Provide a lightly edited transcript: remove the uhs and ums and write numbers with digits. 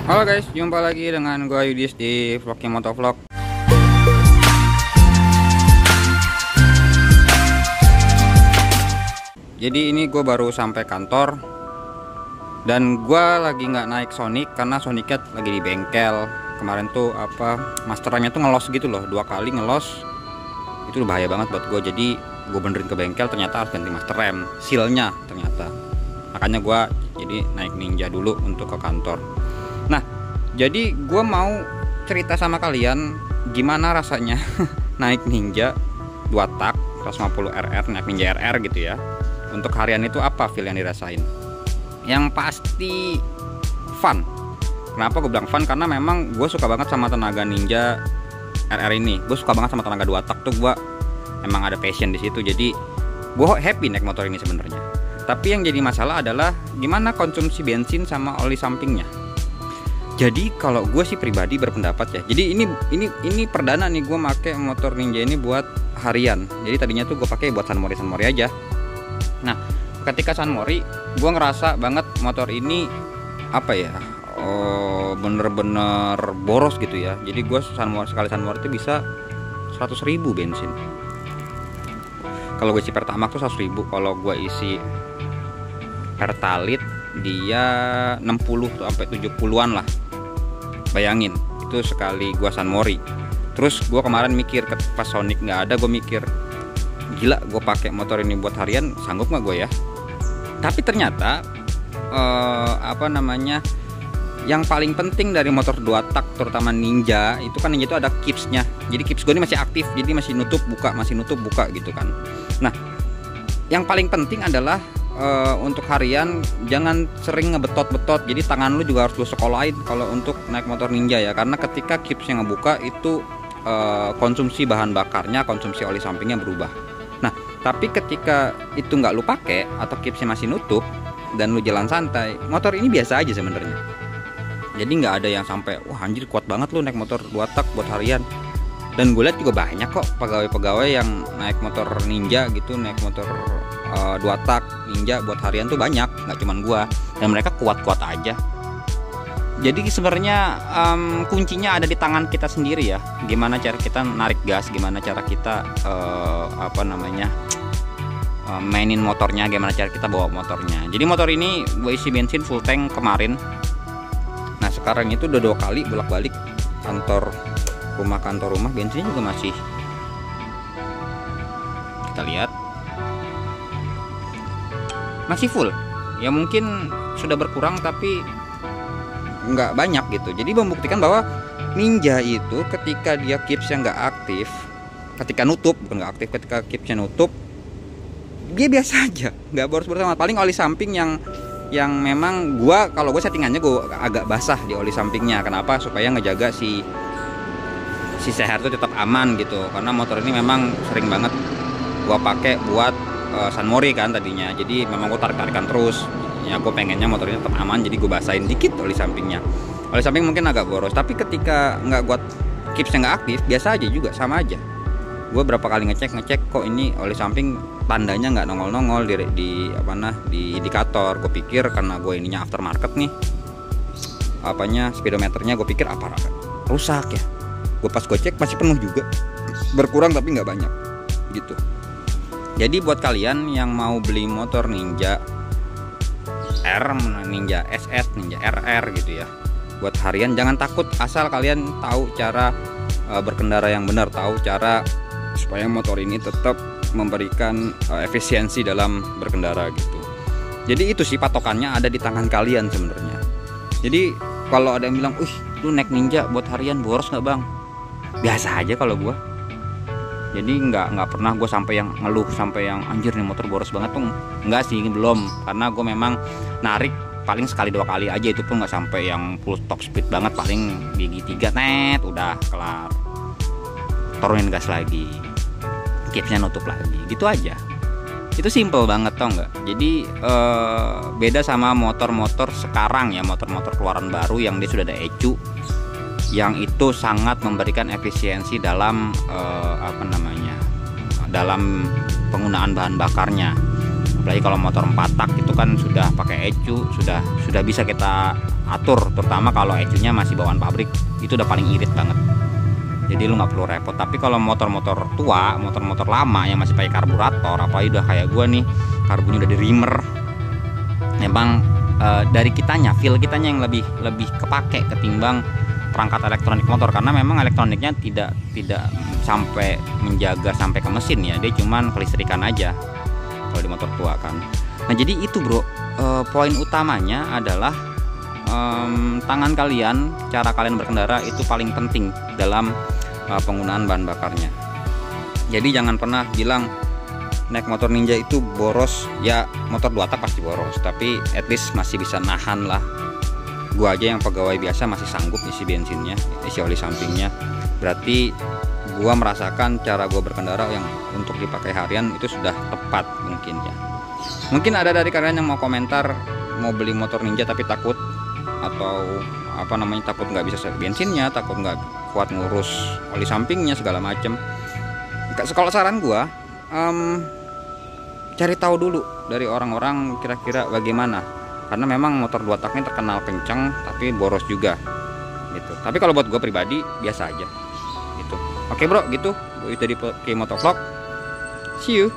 Halo guys, jumpa lagi dengan gua Yudis di vlognya Motovlog. Jadi ini gue baru sampai kantor dan gua lagi nggak naik Sonic karena Sonicnya lagi di bengkel. Kemarin tuh masterannya tuh ngelos gitu loh, 2 kali ngelos. Itu bahaya banget buat gue. Jadi gue benerin ke bengkel, ternyata harus ganti master rem, sealnya ternyata. Makanya gue jadi naik Ninja dulu untuk ke kantor. Nah, jadi gue mau cerita sama kalian gimana rasanya naik Ninja 2 tak 150 RR, naik Ninja RR gitu ya. Untuk harian itu apa feel yang dirasain? Yang pasti fun. Kenapa gue bilang fun? Karena memang gue suka banget sama tenaga Ninja RR ini. Gue suka banget sama tenaga 2 tak tuh, gue emang ada passion di situ. Jadi gue happy naik motor ini sebenarnya. Tapi yang jadi masalah adalah gimana konsumsi bensin sama oli sampingnya. Jadi kalau gue sih pribadi berpendapat ya. Jadi ini perdana nih gue pakai motor Ninja ini buat harian. Jadi tadinya tuh gue pakai buat San Mori aja. Nah, ketika San Mori, gue ngerasa banget motor ini bener-bener boros gitu ya. Jadi gue sekali San Mori itu bisa 100.000 bensin. Kalau gue isi Pertamax tuh 100.000. Kalau gue isi Pertalite dia 60 sampai 70-an lah. Bayangin, itu sekali gua San Mori. Terus gua kemarin mikir pas Sonic nggak ada, gue mikir gila, gue pakai motor ini buat harian sanggup nggak gue ya? Tapi ternyata yang paling penting dari motor 2 tak terutama Ninja itu kan, Ninja itu ada kipsnya. Jadi kips gue ini masih aktif, jadi masih nutup buka gitu kan. Nah, yang paling penting adalah untuk harian jangan sering ngebetot-betot. Jadi tangan lu juga harus lu sekolahin kalau untuk naik motor Ninja ya, karena ketika kipsnya ngebuka itu konsumsi bahan bakarnya, konsumsi oli sampingnya berubah. Nah, tapi ketika itu nggak lu pakai atau kipsnya masih nutup dan lu jalan santai, motor ini biasa aja sebenarnya. Jadi nggak ada yang sampai wah anjir kuat banget lu naik motor 2 tak buat harian. Dan gue lihat juga banyak kok pegawai-pegawai yang naik motor Ninja gitu, naik motor 2 tak Ninja buat harian tuh banyak, nggak cuman gua. Dan mereka kuat-kuat aja. Jadi sebenarnya kuncinya ada di tangan kita sendiri ya. Gimana cara kita narik gas, gimana cara kita mainin motornya, gimana cara kita bawa motornya. Jadi motor ini gue isi bensin full tank kemarin. Nah sekarang itu udah 2 kali bolak-balik kantor rumah, bensinnya juga masih, kita lihat masih full ya. Mungkin sudah berkurang tapi nggak banyak gitu. Jadi membuktikan bahwa Ninja itu ketika dia kipsnya nggak aktif, ketika kipsnya nutup dia biasa aja, nggak boros-boros amat. Paling oli samping yang memang kalau gue settingannya gue agak basah di oli sampingnya. Kenapa? Supaya ngejaga si seher itu tetap aman gitu. Karena motor ini memang sering banget gue pakai buat San Mori kan tadinya. Jadi memang gue tarik-tarikan terus. Ya gue pengennya motor ini tetap aman, jadi gue basahin dikit oli sampingnya. Oli samping mungkin agak boros, tapi ketika nggak gue kipsnya nggak aktif, biasa aja juga, sama aja. Gue berapa kali ngecek kok ini oli samping tandanya nggak nongol di indikator. Gue pikir karena gue ininya aftermarket nih, speedometernya gue pikir rusak ya. Gue pas gue cek masih penuh juga, berkurang tapi nggak banyak gitu. Jadi buat kalian yang mau beli motor Ninja R, Ninja SS, Ninja RR gitu ya, buat harian jangan takut, asal kalian tahu cara berkendara yang benar, tahu cara supaya motor ini tetap memberikan efisiensi dalam berkendara gitu. Jadi itu sih patokannya ada di tangan kalian sebenarnya. Jadi kalau ada yang bilang, lu naik Ninja buat harian boros nggak bang? Biasa aja kalau gue. Jadi nggak pernah gue sampai yang ngeluh, sampai yang anjir nih motor boros banget tuh. Enggak sih, belum. Karena gue memang narik paling sekali 2 kali aja, itu pun nggak sampai yang full top speed banget. Paling gigi 3 net udah kelar, turunin gas lagi, kipsnya nutup lagi, gitu aja. Itu simple banget tau nggak. Jadi beda sama motor-motor sekarang ya, motor-motor keluaran baru yang dia sudah ada ECU, yang itu sangat memberikan efisiensi dalam dalam penggunaan bahan bakarnya. Apalagi kalau motor 4 tak itu kan sudah pakai ECU, sudah bisa kita atur, terutama kalau ECU-nya masih bawaan pabrik, itu udah paling irit banget. Jadi lu nggak perlu repot. Tapi kalau motor-motor tua, motor-motor lama yang masih pakai karburator, apalagi udah kayak gua nih, karbonnya udah di rimmer, memang dari kitanya, feel kitanya yang lebih kepake ketimbang perangkat elektronik motor, karena memang elektroniknya tidak sampai menjaga sampai ke mesin ya, dia cuman kelistrikan aja kalau di motor tua kan. Nah jadi itu bro, poin utamanya adalah tangan kalian, cara kalian berkendara itu paling penting dalam penggunaan bahan bakarnya. Jadi jangan pernah bilang naik motor Ninja itu boros. Ya motor 2 tak pasti boros, tapi at least masih bisa nahan lah. Gua aja yang pegawai biasa masih sanggup isi bensinnya, isi oli sampingnya. Berarti gua merasakan cara gua berkendara yang untuk dipakai harian itu sudah tepat mungkin ya. Mungkin ada dari kalian yang mau komentar mau beli motor Ninja tapi takut, atau takut nggak bisa bensinnya, takut nggak kuat ngurus oli sampingnya segala macem. Kalau saran gua, cari tahu dulu dari orang-orang kira-kira bagaimana, karena memang motor 2 tak ini terkenal kencang tapi boros juga gitu. Tapi kalau buat gua pribadi biasa aja gitu. Oke bro, gitu. Itu dari Motovlog. See you.